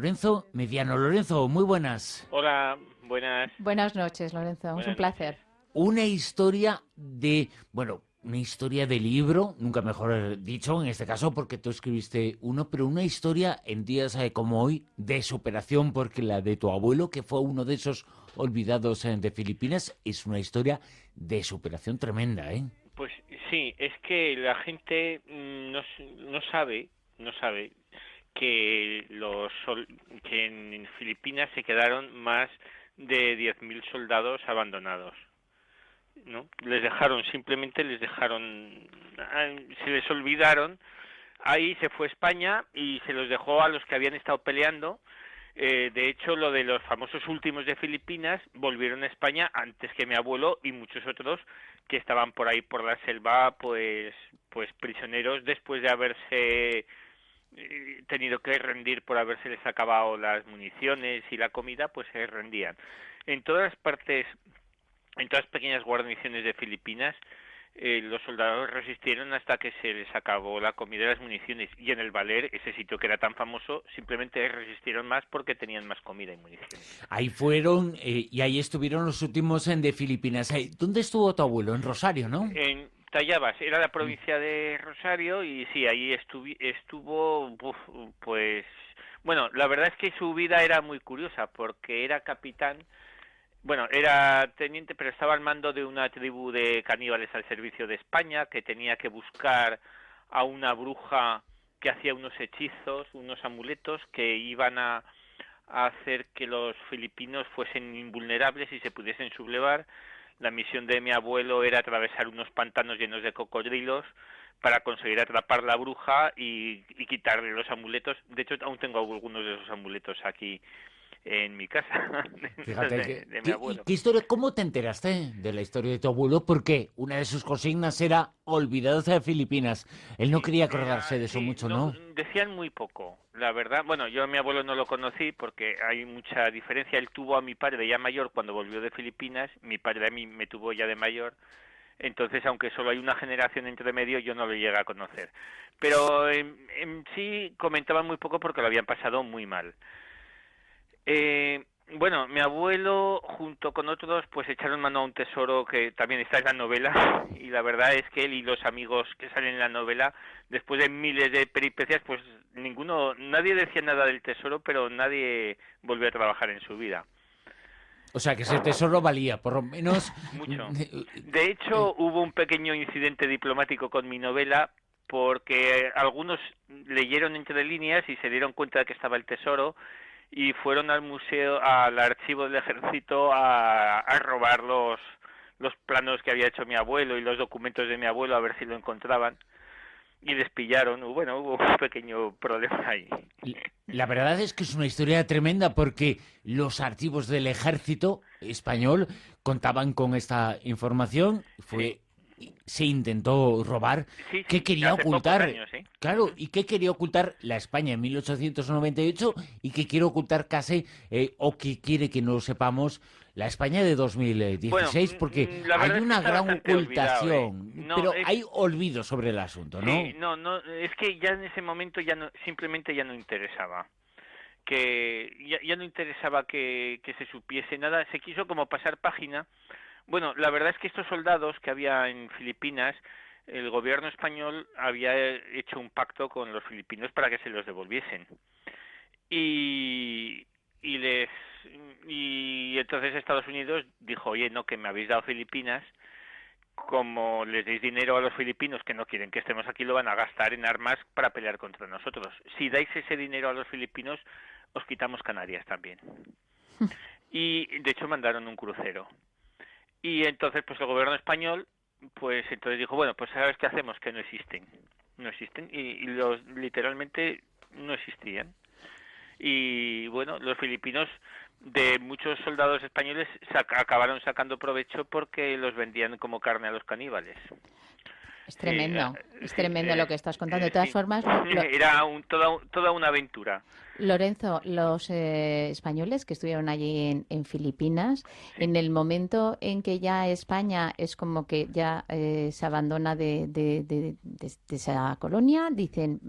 Lorenzo Mediano. Lorenzo, muy buenas. Hola, buenas. Buenas noches, Lorenzo. Es un Buenas placer. noches. Una historia una historia de libro, nunca mejor dicho, en este caso, porque tú escribiste uno, pero una historia en días como hoy de superación, porque la de tu abuelo, que fue uno de esos olvidados de Filipinas, es una historia de superación tremenda, ¿eh? Pues sí, es que la gente no sabe que en Filipinas se quedaron más de 10.000 soldados abandonados, ¿no? Simplemente les dejaron, se les olvidaron. Ahí se fue España y se los dejó a los que habían estado peleando. De hecho, lo de los famosos últimos de Filipinas volvieron a España antes que mi abuelo y muchos otros que estaban por ahí por la selva, pues prisioneros después de haberse tenido que rendir por haberse acabado las municiones y la comida, pues se rendían. En todas las partes, en todas las pequeñas guarniciones de Filipinas, los soldados resistieron hasta que se les acabó la comida y las municiones, y en el Baler, ese sitio que era tan famoso, simplemente resistieron más porque tenían más comida y municiones. Ahí fueron y ahí estuvieron los últimos de Filipinas. ¿Dónde estuvo tu abuelo? En Rosario, ¿no? En Tayabas, era la provincia de Rosario, y sí, ahí estuvo, pues, bueno, la verdad es que su vida era muy curiosa, porque era capitán. Bueno, era teniente, pero estaba al mando de una tribu de caníbales al servicio de España, que tenía que buscar a una bruja que hacía unos hechizos, unos amuletos que iban a hacer que los filipinos fuesen invulnerables y se pudiesen sublevar. La misión de mi abuelo era atravesar unos pantanos llenos de cocodrilos para conseguir atrapar la bruja y quitarle los amuletos. De hecho, aún tengo algunos de esos amuletos aquí en mi casa, Fíjate de mi abuelo. ¿qué historia, cómo te enteraste de la historia de tu abuelo? Porque una de sus consignas era olvidados de Filipinas. Él no Sí, quería acordarse de eso sí, mucho, no, ¿no? decían muy poco, la verdad. Bueno, yo a mi abuelo no lo conocí porque hay mucha diferencia. Él tuvo a mi padre ya mayor cuando volvió de Filipinas, mi padre a mí me tuvo ya de mayor. Entonces, aunque solo hay una generación entre medio, yo no lo llegué a conocer. Pero en sí comentaban muy poco porque lo habían pasado muy mal. Bueno, mi abuelo junto con otros pues echaron mano a un tesoro que también está en la novela, y la verdad es que él y los amigos que salen en la novela, después de miles de peripecias, pues nadie decía nada del tesoro, pero nadie volvió a trabajar en su vida. O sea, que ese tesoro valía, por lo menos... Mucho. De hecho, hubo un pequeño incidente diplomático con mi novela, porque algunos leyeron entre líneas y se dieron cuenta de que estaba el tesoro y fueron al museo, al archivo del ejército, a robar los planos que había hecho mi abuelo y los documentos de mi abuelo, a ver si lo encontraban, y les pillaron. Bueno, hubo un pequeño problema ahí. La verdad es que es una historia tremenda porque los archivos del ejército español contaban con esta información. Sí, Se intentó robar. sí, ¿Qué sí, quería hace pocos ocultar? años, ¿eh? Claro, ¿y qué quería ocultar la España en 1898 y qué quiere ocultar casi, o que quiere que no lo sepamos, la España de Bueno, 2016? Porque la hay verdad es que una está gran bastante olvidado, ¿eh? ocultación, No, pero hay olvido sobre el asunto, ¿no? sí, no, es que ya en ese momento simplemente ya no interesaba. Que ya no interesaba que se supiese nada, se quiso como pasar página. Bueno, la verdad es que estos soldados que había en Filipinas, el gobierno español había hecho un pacto con los filipinos para que se los devolviesen. Y, y les y entonces Estados Unidos dijo, oye, no, que me habéis dado Filipinas, como les deis dinero a los filipinos que no quieren que estemos aquí, lo van a gastar en armas para pelear contra nosotros. Si dais ese dinero a los filipinos, os quitamos Canarias también. Y de hecho mandaron un crucero. Y entonces pues el gobierno español pues entonces dijo, bueno, pues ¿sabes qué hacemos? Que no existen, y los literalmente no existían. Y bueno, los filipinos, de muchos soldados españoles, acabaron sacando provecho porque los vendían como carne a los caníbales. Sí, Es tremendo lo que estás contando. De todas sí. formas, Era toda una aventura. Lorenzo, los españoles que estuvieron allí en Filipinas, Sí, en el momento en que ya España es como que ya se abandona de esa colonia, dicen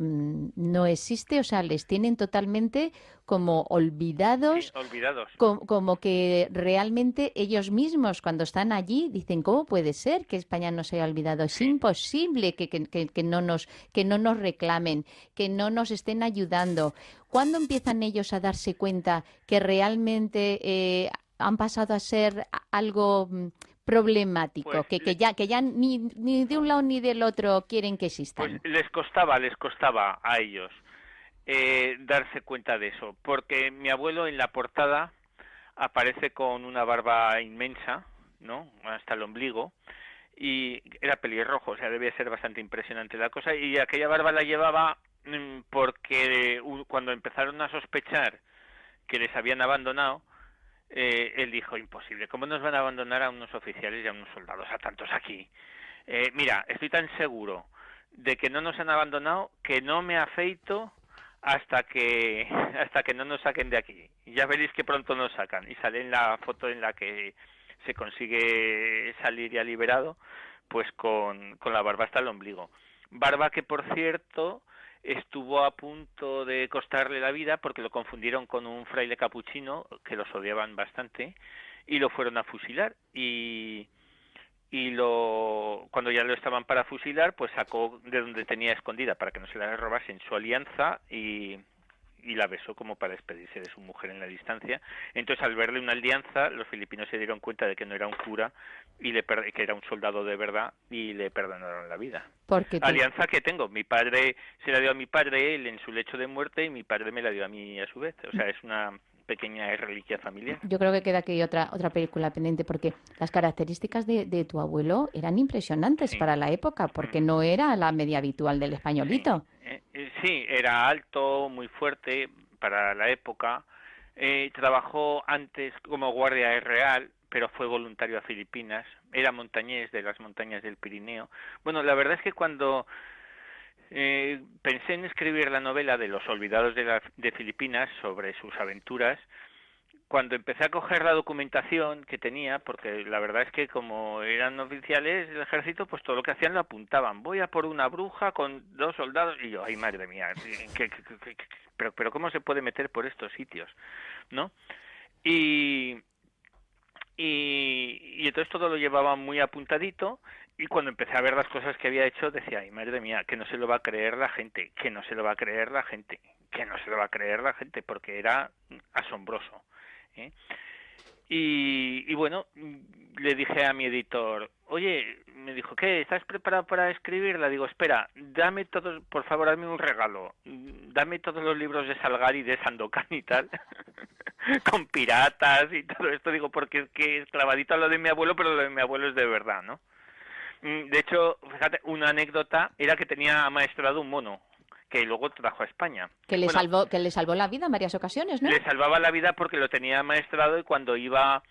no existe, o sea, les tienen totalmente como sí, olvidados, olvidados. como que realmente ellos mismos cuando están allí dicen, ¿cómo puede ser que España no se haya olvidado? Es Sí. imposible que no nos reclamen, que no nos estén ayudando. ¿Cuándo empiezan ellos a darse cuenta que realmente han pasado a ser algo problemático, Pues, que ya ni de un lado ni del otro quieren que pues existan? les costaba a ellos darse cuenta de eso, porque mi abuelo en la portada aparece con una barba inmensa, ¿no? Hasta el ombligo, y era pelirrojo, o sea, debía ser bastante impresionante la cosa, y aquella barba la llevaba porque cuando empezaron a sospechar que les habían abandonado, él dijo, imposible, ¿cómo nos van a abandonar a unos oficiales y a unos soldados, a tantos aquí? Mira, estoy tan seguro de que no nos han abandonado que no me afeito hasta que hasta que no nos saquen de aquí. Y ya veréis que pronto nos sacan. Y sale en la foto en la que se consigue salir ya liberado, pues con la barba hasta el ombligo. Barba que, por cierto, estuvo a punto de costarle la vida porque lo confundieron con un fraile capuchino que los odiaban bastante y lo fueron a fusilar cuando ya lo estaban para fusilar, pues sacó de donde tenía escondida para que no se la robasen su alianza y la besó como para despedirse de su mujer en la distancia. Entonces, al verle una alianza, los filipinos se dieron cuenta de que no era un cura y que era un soldado de verdad y le perdonaron la vida. Porque tú, Alianza que tengo, mi padre se la dio a mi padre, él en su lecho de muerte, y mi padre me la dio a mí a su vez. O sea, es una pequeña reliquia familiar. yo creo que queda aquí otra película pendiente porque las características de tu abuelo eran impresionantes Sí. para la época, porque no era la media habitual del Sí, españolito. sí, era alto, muy fuerte para la época. Trabajó antes como guardia real, pero fue voluntario a Filipinas. Era montañés de las montañas del Pirineo. Bueno, la verdad es que cuando pensé en escribir la novela de los olvidados de Filipinas sobre sus aventuras, cuando empecé a coger la documentación que tenía, porque la verdad es que como eran oficiales del ejército, pues todo lo que hacían lo apuntaban. Voy a por una bruja con 2 soldados y yo, ay madre mía, pero ¿cómo se puede meter por estos sitios? ¿No? Y, y entonces todo lo llevaba muy apuntadito y cuando empecé a ver las cosas que había hecho decía, ay madre mía, que no se lo va a creer la gente, que no se lo va a creer la gente, que no se lo va a creer la gente, porque era asombroso. ¿Eh? Y bueno, le dije a mi editor, oye, me dijo, ¿qué? ¿Estás preparado para escribirla? Digo, espera, dame todos, por favor, hazme un regalo, dame todos los libros de Salgari, de Sandokan y tal, con piratas y todo esto, digo, porque es que es clavadito a lo de mi abuelo, pero lo de mi abuelo es de verdad, ¿no? De hecho, fíjate, una anécdota era que tenía amaestrado un mono, que luego trajo a España. Bueno, Que le salvó la vida en varias ocasiones, ¿no? le salvaba la vida porque lo tenía amaestrado y cuando iba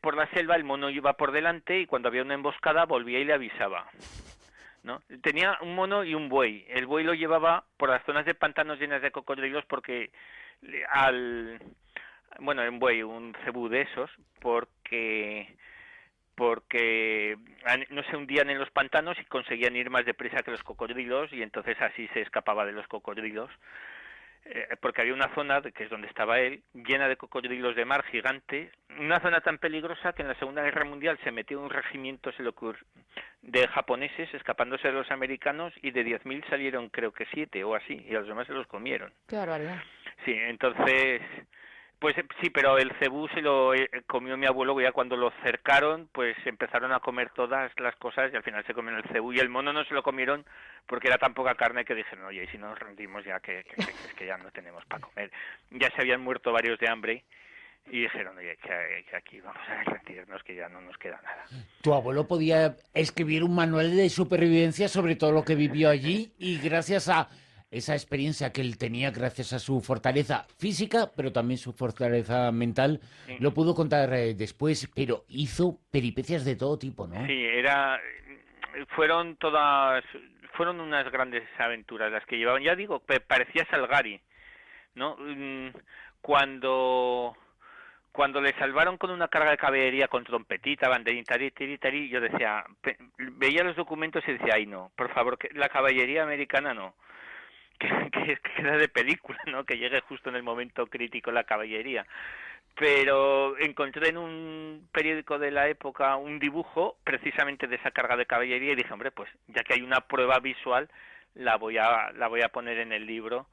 por la selva el mono iba por delante y cuando había una emboscada volvía y le avisaba, ¿no? Tenía un mono y un buey. El buey lo llevaba por las zonas de pantanos llenas de cocodrilos porque bueno, un buey, un cebú de esos, porque no se hundían en los pantanos y conseguían ir más deprisa que los cocodrilos y entonces así se escapaba de los cocodrilos porque había una zona, que es donde estaba él, llena de cocodrilos de mar gigantes, una zona tan peligrosa que en la Segunda Guerra Mundial se metió un regimiento de japoneses escapándose de los americanos y de 10.000 salieron creo que 7 o así, y a los demás se los comieron. Qué barbaridad. Sí, entonces, pues sí, pero el cebú se lo comió mi abuelo, que ya cuando lo cercaron, pues empezaron a comer todas las cosas y al final se comieron el cebú y el mono no se lo comieron porque era tan poca carne que dijeron, oye, y si nos rendimos ya es que ya no tenemos para comer. Ya se habían muerto varios de hambre y dijeron, oye, que aquí vamos a rendirnos, que ya no nos queda nada. Tu abuelo podía escribir un manual de supervivencia sobre todo lo que vivió allí y gracias a esa experiencia que él tenía, gracias a su fortaleza física, pero también su fortaleza mental, Sí. lo pudo contar después, pero hizo peripecias de todo tipo, ¿no? Sí, fueron unas grandes aventuras las que llevaban. Ya digo, parecía Salgari, ¿no? Cuando le salvaron con una carga de caballería con trompetita, banderita, tiri, yo decía, veía los documentos y decía, ay no, por favor, que la caballería americana no, que era de película, ¿no? Que llegue justo en el momento crítico la caballería. Pero encontré en un periódico de la época un dibujo precisamente de esa carga de caballería y dije, hombre, pues ya que hay una prueba visual, la voy a poner en el libro.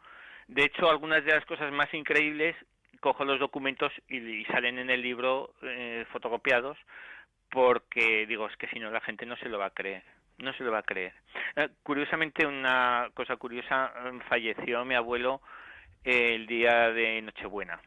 De hecho, algunas de las cosas más increíbles cojo los documentos y salen en el libro fotocopiados, porque digo, es que si no la gente no se lo va a creer. No se lo va a creer. Curiosamente, una cosa curiosa, falleció mi abuelo el día de Nochebuena.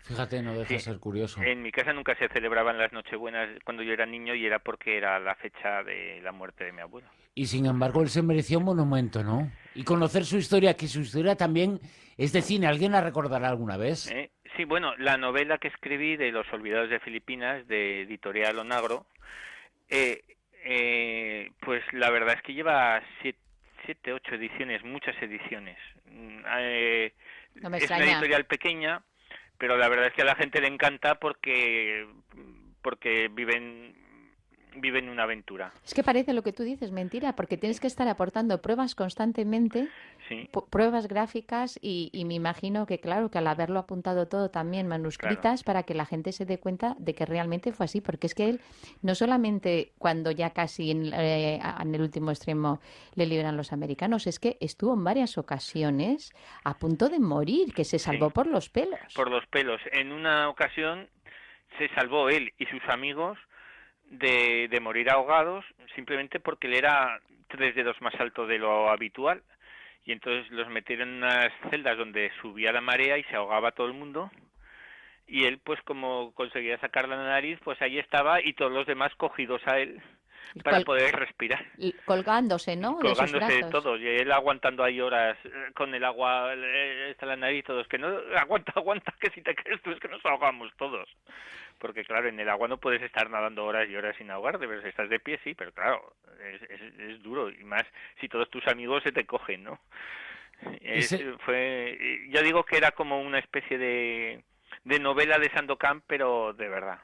Fíjate, no deja de ser curioso. En mi casa nunca se celebraban las Nochebuenas cuando yo era niño y era porque era la fecha de la muerte de mi abuelo. Y sin embargo, él se mereció un monumento, ¿no? Y conocer su historia, que su historia también es de cine. ¿Alguien la recordará alguna vez? Sí, bueno, la novela que escribí de Los Olvidados de Filipinas, de Editorial Onagro, pues la verdad es que lleva 7, 8 ediciones, muchas ediciones. No me es extraña. una editorial pequeña, pero la verdad es que a la gente le encanta porque viven una aventura. Es que parece lo que tú dices, mentira, porque tienes que estar aportando pruebas constantemente, Sí, pruebas gráficas y me imagino que, claro, que al haberlo apuntado todo también manuscritas para que la gente se dé cuenta de que realmente fue así, porque es que él no solamente cuando ya casi en el último extremo le libran los americanos, es que estuvo en varias ocasiones a punto de morir, que se salvó por los pelos. por los pelos. En una ocasión se salvó él y sus amigos de morir ahogados simplemente porque él era 3 dedos más alto de lo habitual y entonces los metieron en unas celdas donde subía la marea y se ahogaba todo el mundo y él pues como conseguía sacar la nariz pues ahí estaba y todos los demás cogidos a él para poder respirar. Colgándose, ¿no? De sus Colgándose de brazos. todos y él aguantando ahí horas con el agua está la nariz todos que no aguanta que si te crees tú es que nos ahogamos todos porque claro en el agua no puedes estar nadando horas y horas sin ahogarte pero si estás de pie sí pero claro es duro y más si todos tus amigos se te cogen no yo digo que era como una especie de novela de Sandokan pero de verdad.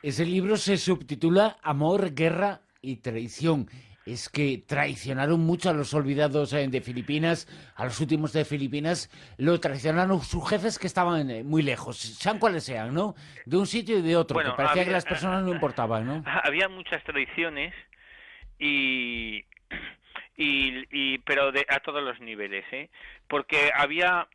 Ese libro se subtitula Amor, Guerra y Traición. Es que traicionaron mucho a los olvidados de Filipinas, a los últimos de Filipinas, lo traicionaron sus jefes que estaban muy lejos, sean cuales sean, ¿no? De un sitio y de otro, Bueno, que parecía que las personas no importaban, ¿no? Había muchas traiciones pero a todos los niveles, porque había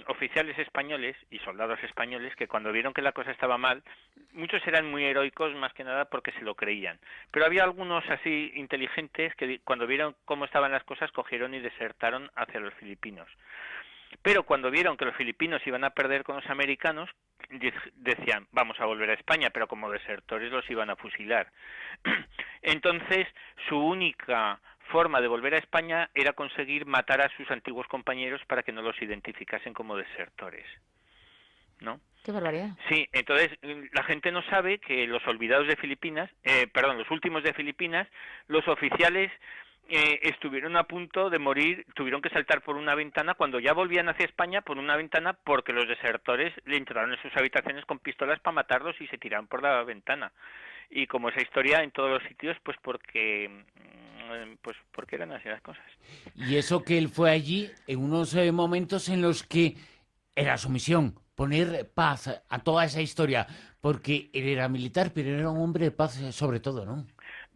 oficiales españoles y soldados españoles que cuando vieron que la cosa estaba mal, muchos eran muy heroicos más que nada porque se lo creían, pero había algunos así inteligentes que cuando vieron cómo estaban las cosas cogieron y desertaron hacia los filipinos. Pero cuando vieron que los filipinos iban a perder con los americanos, decían, vamos a volver a España, pero como desertores los iban a fusilar. Entonces, su única forma de volver a España era conseguir matar a sus antiguos compañeros para que no los identificasen como desertores, ¿no? ¡Qué barbaridad! Sí, entonces la gente no sabe que los olvidados de Filipinas, los últimos de Filipinas, los oficiales estuvieron a punto de morir, tuvieron que saltar por una ventana cuando ya volvían hacia España por una ventana porque los desertores le entraron en sus habitaciones con pistolas para matarlos y se tiraron por la ventana. Y como esa historia en todos los sitios, pues porque eran así las cosas. Y eso que él fue allí en unos momentos en los que era su misión, poner paz a toda esa historia, porque él era militar, pero era un hombre de paz sobre todo, ¿no?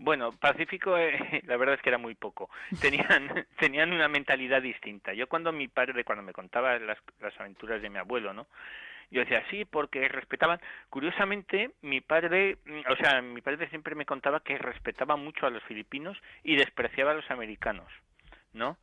Bueno, Pacífico, la verdad es que era muy poco. Tenían una mentalidad distinta. Yo cuando mi padre, cuando me contaba las aventuras de mi abuelo, ¿no? Yo decía, sí, porque respetaban. Curiosamente, mi padre siempre me contaba que respetaba mucho a los filipinos y despreciaba a los americanos, ¿no?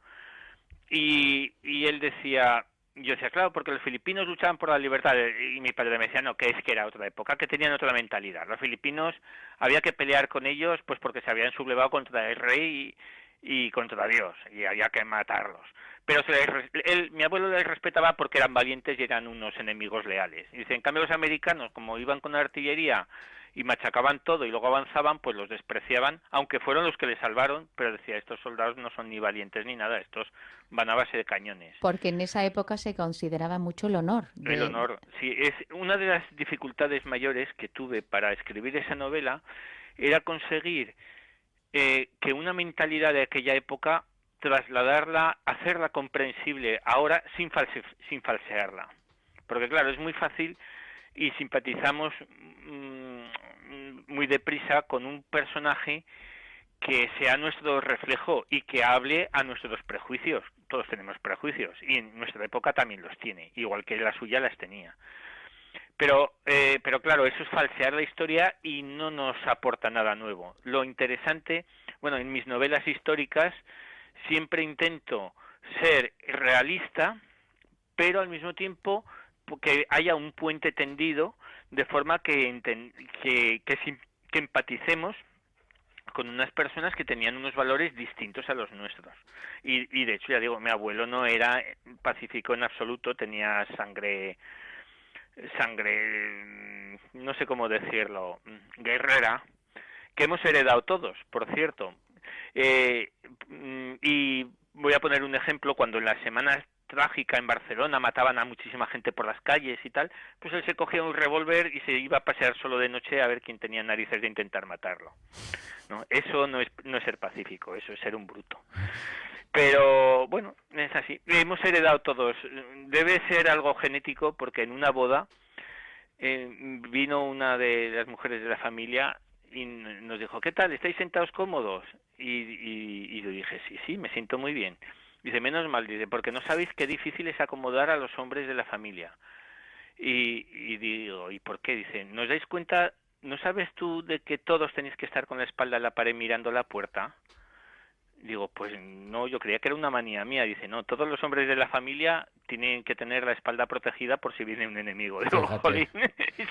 Y él decía, yo decía, claro, porque los filipinos luchaban por la libertad, y mi padre me decía, no, que es que era otra época, que tenían otra mentalidad. Los filipinos había que pelear con ellos, pues porque se habían sublevado contra el rey y contra Dios, y había que matarlos. Pero mi abuelo les respetaba porque eran valientes y eran unos enemigos leales. Y dice, en cambio los americanos, como iban con artillería y machacaban todo y luego avanzaban, pues los despreciaban, aunque fueron los que les salvaron, pero decía, estos soldados no son ni valientes ni nada, estos van a base de cañones. Porque en esa época se consideraba mucho el honor. El honor, sí, es una de las dificultades mayores que tuve para escribir esa novela, era conseguir que una mentalidad de aquella época, trasladarla, hacerla comprensible ahora sin falsearla. Porque claro, es muy fácil y simpatizamos muy deprisa con un personaje que sea nuestro reflejo y que hable a nuestros prejuicios. Todos tenemos prejuicios y en nuestra época también los tiene, igual que la suya las tenía. Pero claro, eso es falsear la historia y no nos aporta nada nuevo. Lo interesante, bueno, en mis novelas históricas siempre intento ser realista, pero al mismo tiempo que haya un puente tendido de forma que empaticemos con unas personas que tenían unos valores distintos a los nuestros. Y de hecho, ya digo, mi abuelo no era pacífico en absoluto, tenía sangre, no sé cómo decirlo, guerrera, que hemos heredado todos, por cierto. Y voy a poner un ejemplo, cuando en las semanas trágica en Barcelona mataban a muchísima gente por las calles y tal, pues él se cogía un revólver y se iba a pasear solo de noche a ver quién tenía narices de intentar matarlo, ¿no? Eso no es ser pacífico, eso es ser un bruto. Pero bueno, es así, hemos heredado todos, debe ser algo genético, porque en una boda vino una de las mujeres de la familia y nos dijo, ¿qué tal? ¿Estáis sentados cómodos? Y yo dije, sí, me siento muy bien. Dice, menos mal, dice, porque no sabéis qué difícil es acomodar a los hombres de la familia. Y digo, ¿y por qué? Dice, ¿nos dais cuenta, no sabes tú de que todos tenéis que estar con la espalda a la pared mirando la puerta? Digo, pues no, yo creía que era una manía mía. Dice, no, todos los hombres de la familia tienen que tener la espalda protegida por si viene un enemigo. Digo, jolín,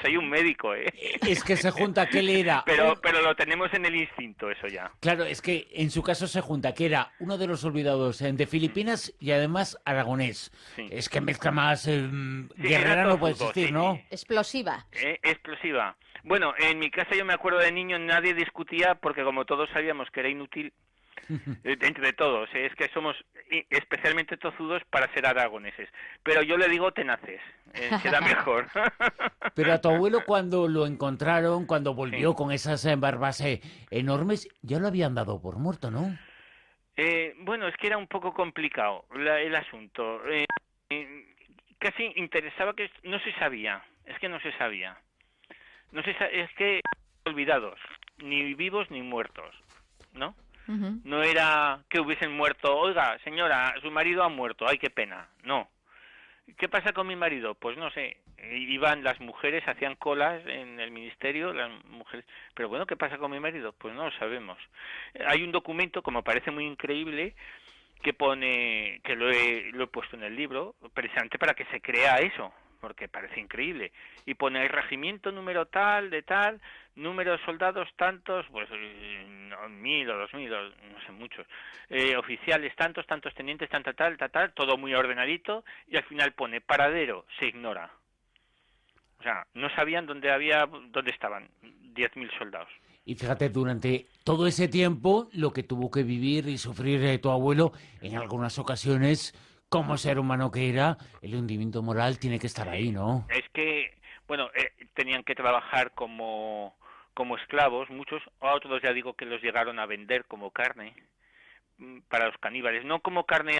soy un médico, ¿eh? Es que se junta que él era... Pero lo tenemos en el instinto, eso ya. Claro, es que en su caso se junta que era uno de los olvidados de Filipinas y además aragonés. Sí. Es que mezcla más guerrera no puede existir, ¿no? Explosiva. Explosiva. Bueno, en mi casa yo me acuerdo de niño, nadie discutía porque como todos sabíamos que era inútil, entre todos, es que somos especialmente tozudos para ser aragoneses, pero yo le digo tenaces, queda mejor. Pero a tu abuelo, cuando lo encontraron, cuando volvió con esas barbas enormes, ya lo habían dado por muerto, ¿no? Bueno, es que era un poco complicado el asunto, casi interesaba que no se sabía, es que es que olvidados, ni vivos ni muertos, ¿no? Uh-huh. No era que hubiesen muerto, oiga, señora, su marido ha muerto, ay, qué pena, no. ¿Qué pasa con mi marido? Pues no sé, iban las mujeres, hacían colas en el ministerio, las mujeres, pero bueno, ¿qué pasa con mi marido? Pues no lo sabemos. Hay un documento, como parece muy increíble, que pone, que lo he puesto en el libro, precisamente para que se crea eso, porque parece increíble, y pone el regimiento número tal, de tal, número de soldados tantos, pues 1.000 o 2.000, no sé, muchos, oficiales tantos tenientes, tal, todo muy ordenadito, y al final pone paradero, se ignora. O sea, no sabían dónde estaban 10.000 soldados. Y fíjate, durante todo ese tiempo, lo que tuvo que vivir y sufrir tu abuelo, en algunas ocasiones, como ser humano que era, el hundimiento moral tiene que estar ahí, ¿no? Es que, bueno, tenían que trabajar como esclavos, muchos, a otros ya digo que los llegaron a vender como carne para los caníbales, no como carne,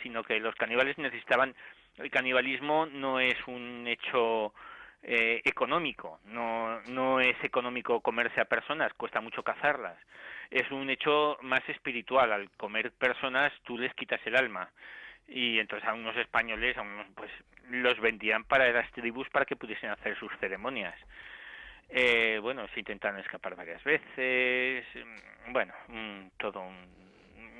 sino que los caníbales necesitaban, el canibalismo no es un hecho económico, no es económico comerse a personas, cuesta mucho cazarlas, es un hecho más espiritual, al comer personas tú les quitas el alma. Y entonces a unos españoles, pues los vendían para las tribus para que pudiesen hacer sus ceremonias. Bueno, se intentaron escapar varias veces, bueno,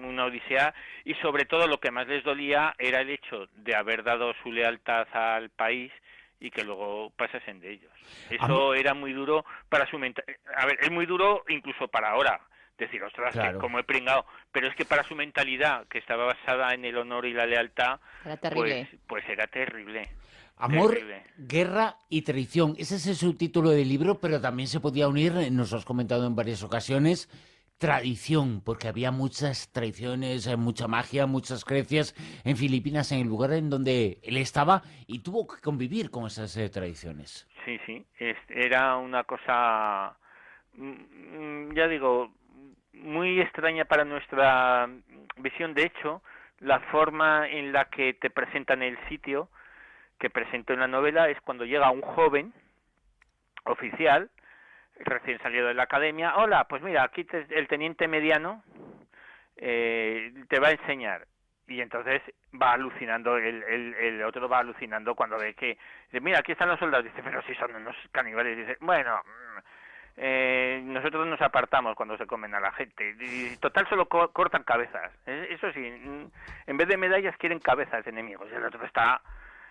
una odisea, y sobre todo lo que más les dolía era el hecho de haber dado su lealtad al país y que luego pasasen de ellos. Eso era muy duro para su mentalidad. A ver, es muy duro incluso para ahora. Decir, ostras, claro, que como he pringado, pero es que para su mentalidad, que estaba basada en el honor y la lealtad, era terrible. Pues era terrible. Amor, terrible. guerra y traición. Ese es el subtítulo del libro, pero también se podía unir, nos lo has comentado en varias ocasiones, tradición, porque había muchas tradiciones, mucha magia, muchas creencias en Filipinas, en el lugar en donde él estaba, y tuvo que convivir con esas tradiciones. Sí, sí, era una cosa, ya digo, muy extraña para nuestra visión. De hecho, la forma en la que te presentan el sitio que presento en la novela es cuando llega un joven oficial recién salido de la academia. Hola, pues mira, aquí el teniente mediano te va a enseñar. Y entonces va alucinando, el otro va alucinando cuando ve que, dice, mira, aquí están los soldados. Dice, pero si son unos caníbales. Dice, bueno, nosotros nos apartamos cuando se comen a la gente. Y total, solo cortan cabezas. Eso sí, en vez de medallas quieren cabezas de enemigos. Y el otro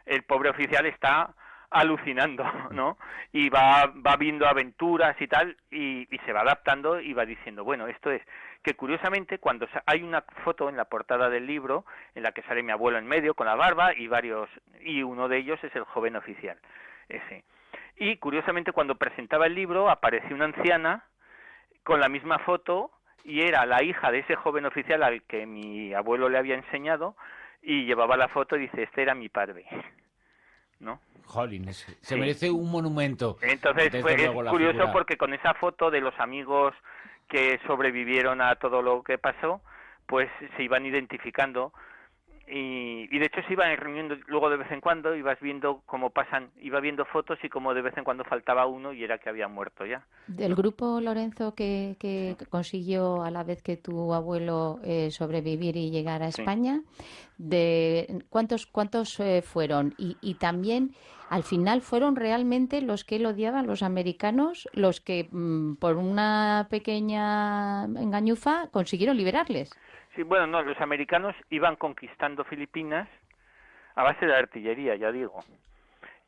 el pobre oficial está alucinando, ¿no? Y va viendo aventuras y tal, y se va adaptando y va diciendo, bueno, esto es, que curiosamente cuando hay una foto en la portada del libro en la que sale mi abuelo en medio con la barba y uno de ellos es el joven oficial, ese. Y curiosamente cuando presentaba el libro apareció una anciana con la misma foto y era la hija de ese joven oficial al que mi abuelo le había enseñado y llevaba la foto y dice, este era mi padre, ¿no? Jolín, se Sí. merece un monumento. Entonces Desde es luego, la curioso figura. porque con esa foto de los amigos que sobrevivieron a todo lo que pasó, pues se iban identificando y de hecho se iban reuniendo luego de vez en cuando, ibas viendo cómo iba viendo fotos y cómo de vez en cuando faltaba uno y era que había muerto ya. Del grupo, Lorenzo, que consiguió a la vez que tu abuelo sobrevivir y llegar a Sí. España, ¿cuántos fueron? Y también, al final, ¿fueron realmente los que él odiaba, los americanos, los que por una pequeña engañufa consiguieron liberarles? Sí, bueno, no, los americanos iban conquistando Filipinas a base de artillería, ya digo.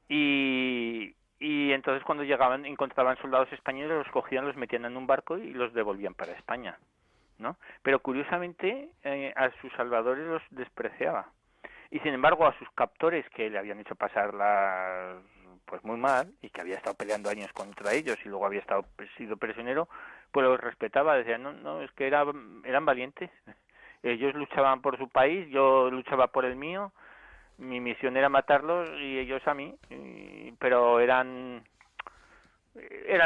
Y entonces cuando llegaban, encontraban soldados españoles, los cogían, los metían en un barco y los devolvían para España, ¿no? Pero curiosamente a sus salvadores los despreciaba. Y sin embargo a sus captores que le habían hecho pasarla pues muy mal y que había estado peleando años contra ellos y luego había sido prisionero, pues los respetaba, decían, no, es que eran valientes. Ellos luchaban por su país, yo luchaba por el mío, mi misión era matarlos y ellos a mí, pero eran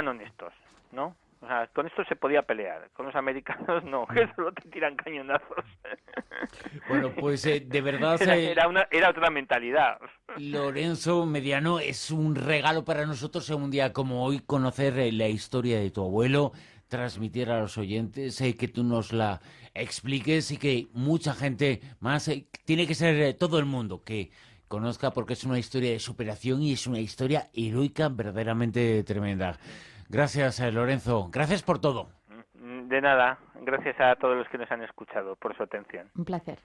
honestos, ¿no? O sea, con esto se podía pelear, con los americanos no, que solo te tiran cañonazos. Bueno, pues de verdad... Era otra mentalidad. Lorenzo Mediano, es un regalo para nosotros en un día como hoy conocer la historia de tu abuelo, transmitir a los oyentes, que tú nos la expliques y que mucha gente más, tiene que ser todo el mundo que conozca porque es una historia de superación y es una historia heroica verdaderamente tremenda. Gracias, Lorenzo. Gracias por todo. De nada. Gracias a todos los que nos han escuchado por su atención. Un placer.